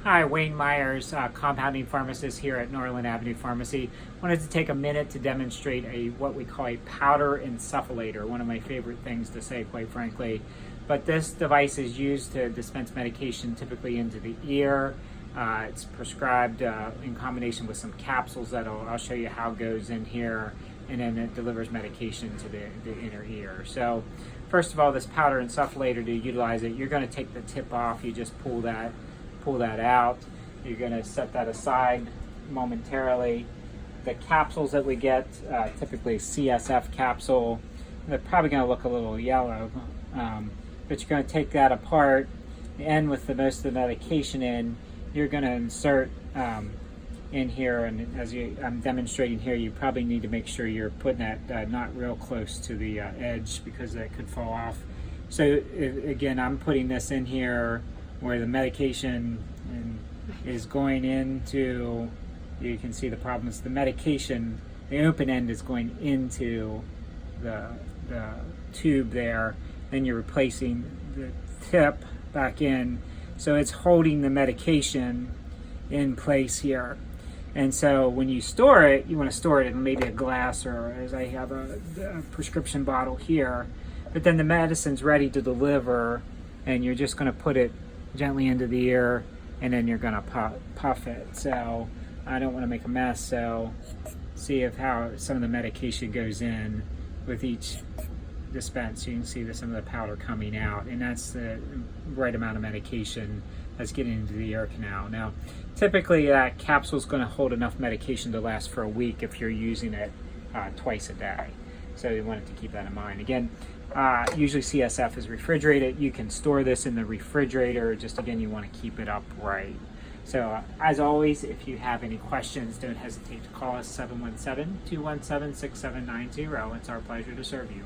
Hi, Wayne Myers, compounding pharmacist here at Norland Avenue Pharmacy. Wanted to take a minute to demonstrate what we call a powder insufflator, one of my favorite things to say, quite frankly. But this device is used to dispense medication typically into the ear. It's prescribed in combination with some capsules that I'll show you how it goes in here, and then it delivers medication to the inner ear. So first of all, this powder insufflator, to utilize it, you're going to take the tip off. You just pull that out. You're going to set that aside momentarily. The capsules that we get, typically CSF capsule, they're probably going to look a little yellow, but you're going to take that apart, and with the most of the medication in, you're going to insert in here, and as I'm demonstrating here, you probably need to make sure you're putting that not real close to the edge, because that could fall off. So again, I'm putting this in here where the medication is going into, you can see the problem is the medication, the open end is going into the tube there, then you're replacing the tip back in, so it's holding the medication in place here. And so when you store it, you want to store it in maybe a glass, or as I have a prescription bottle here, but then the medicine's ready to deliver, and you're just going to put it gently into the ear, and then you're going to puff it. So I don't want to make a mess, so see how some of the medication goes in with each dispense. You can see some of the powder coming out, and that's the right amount of medication that's getting into the ear canal. Now typically that capsule is going to hold enough medication to last for a week if you're using it twice a day, so you want to keep that in mind. Again, usually CSF is refrigerated. You can store this in the refrigerator. Just again, you want to keep it upright. So as always, if you have any questions, don't hesitate to call us 717-217-6790. It's our pleasure to serve you.